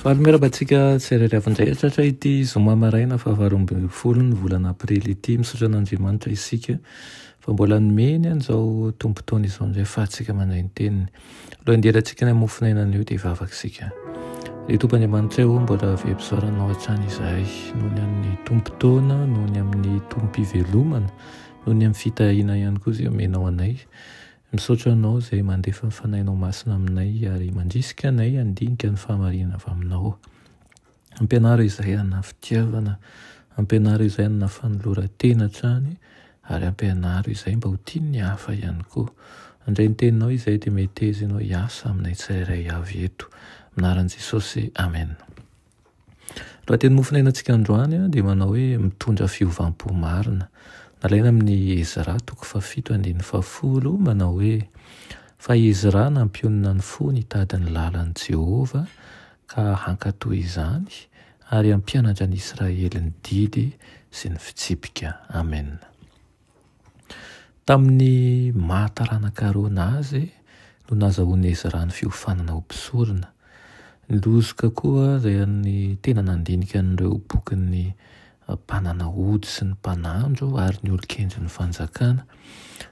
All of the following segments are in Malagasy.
Fahalimerabantsika tsirairavandray ity zoma maraina fa 8 ny volana aprily ity misaotra an'Andriamanitra isika fa mbola nomeny an'izao tombontona izao indray fahatsika mandray ny teniny. Aloha inderatsika ny amofinainana io dia hivavaka isika. Ry Tompon'Andriamanitra io mbola vempisaoranao hatrany izahay noho ny amin'ny tombontona, noho ny amin'ny tombom-pivelomana, noho ny amin'ny fitahiana ihany koa izay omenao anay. Misaotra anao izay mandefa ny fanahinao masina aminay ary mandrisika anay handinika ny fahamarinana avy aminao. Ampianaro izay hanana fitiavana, ampianaro izay hanana fanoloran-tena hatrany ary ampianaro izay mba ho tiany hafa ihany koa. Andray ny teninao izay dia metezinao hiasa aminay tsirairay avy eto. Anaran'i Jesosy, amen. Raha teny mofinainantsika androany dia manao hoe mitondra fiovam-po marina. Nalaina amin'ny Ezra 7:10 manao hoe fa Ezra nampionina ny fo nitady ny lalan'i Jehovah ka hankatoy izany ary hampianatra ny Israely ny didy sy ny fitsipika. Amen. Tamin'ny mahataranaka azy no nazahoan'i Ezra ny fiofanana ho mpisorona. Nilozoka koa izay ny tena nandinika an'ireo bokin'ny mpanana ody sy ny mpanandro ary ny olon-kendry ny fanjakana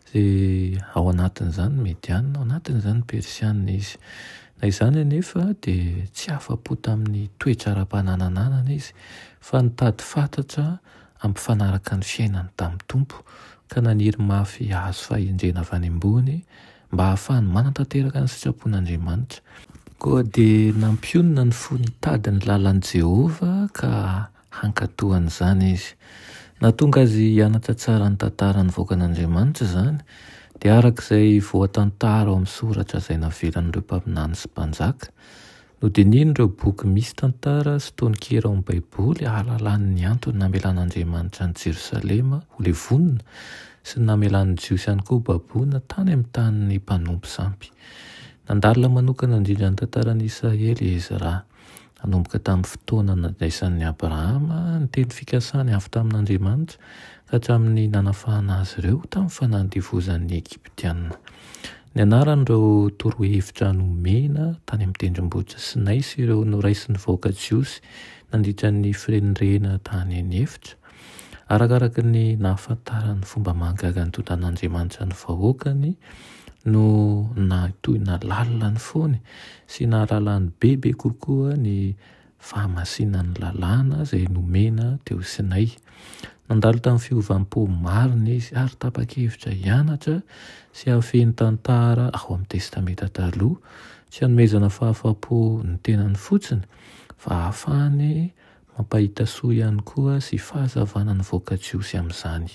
izay ao anatin'izany Mediana, ao anatin'izany Persiana izy. Na izany anefa dia tsy afa-po tamin'ny toetra ara-panananana izy fa nitady fantatra ampifanaraka ny fiainany tamin'ny tompo ka naniry mafy azo fahendrena avy any ambony mba ahafahany manatanteraka ny sitrapon'Andriamanitra. Koa dia nampionina ny fo nitady ny lalan'i Jehovah ka hankatohany izany izy. Nahatonga azy hianatra tsara ny tantara nivoaka an'Andriamanitra izany dia arak'izay voatantara ao amin'ny soratra izay navelan'ireo mpaminany sy mpanjaka. Nodiniany ireo boky misy tantara sy tononkera ao amin'ny Baiboly ahalalany ny antony namelan'Andriamanitra ny Jerosalema ho levonina sy ny namelan'ny Jiosy ihany koa baboina tany amin'ny tanin'ny mpanompo sampy. Nandalina manokana indrindra ny tantaran'i Israely Ezra. Nanomboka tamin'ny fotoana nadraisan'ny Abrahama ny teny fikasany avy tamin'Andriamanitra ka hatramin'ny nanafahana azy ireo tamin'ny fanandivozan'ny Egiptiana. Ny anaran'ireo torohevitra nomena tany amin'ny tendrombohitra Sinay sy ireo noraisin'ny vahoaka Jiosy nandritra ny firenena tany an'efitra. Arakaraka ny nahafantarany fomba mahagaga ny tontan'Andriamanitra ny vahoakany no natoy nalalina ny fony sy nahalalany bebe kokoa ny fahamasinan'ny lalàna izay nomena teo Sinay. Nandalo tamin'ny fiovam-po marina izy ary tapa-kevitra hianatra sy hafeny tantara ao amin'ny testamenta taloha, tsy hanomezana fahafa-po ny tenany fotsiny fa ahafahany mampahita soa ihany koa sy fahazavana ny voaka Jiosy amin'izany.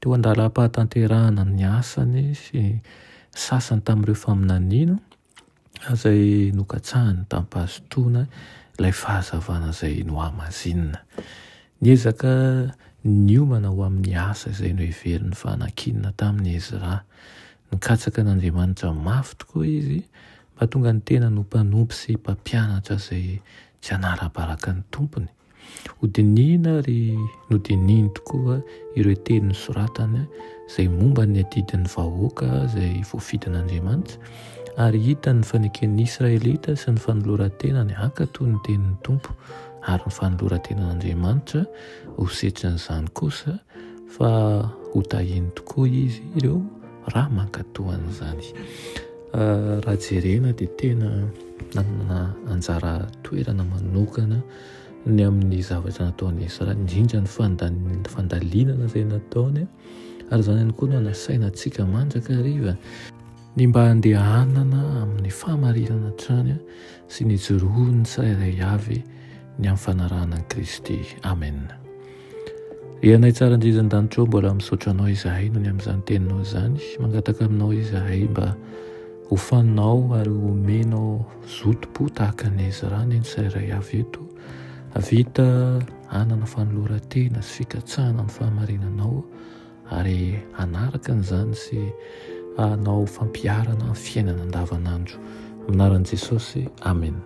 Teo andalam-pahatanterahana ny asany sy sasany tamin'ireo faminaniana izay nokatsahany tampahazotoana ilay fahazavana izay nohamazinina. Niezaka niomana ho amin'ny asa izay noheverin'ny fanakinana tamin'ny Ezra. Nikatsaka n'Andriamanitra mafy tokoa izy mba tonga ny tena no mpanompo sy mpampianatra izay tsy hanara-baraka ny tompony. Hodiniana ary nodiniany tokoa ireo teny soratany izay momba ny adidin'ny vahoaka izay voafidin'Andriamanitra ary hita ny faneken'ny Israelita sy ny fanoloran-tenany hankatoy ny tenin'ny tompo ary ny fanoloran-tenan'Andriamanitra ho setrin'izany kosa fa ho tahiny tokoa izy ireo raha mankatohany izany. Raha jerena dia tena nanana anjara toerana manokana ny amin'ny zavatra nataony Ezra, indrindra ny fandalinana izay nataony ary izany ihany koa no hanasaina antsika mandrakariva ny mba handehanana amin'ny fahamarinana hatrany sy ny joroany tsirairay avy ny amin'ny fanarahana an'i Kristy. Amen. Ianay tsara indrindran-danitra mbola misaotra anao izahay no ny amin'izany teninao izany, mangataka aminao izahay mba ho fanao ary homenao zotom-po tahaka ny Ezra ny tsirairay avy eto, havita hanana fanoloran-tena sy fikatsahana ny fahamarinanao ary hanaraka an'izany sy hanao fampiarana amin'ny fiainana andavanandro. Anaran'i Jesosy, amen.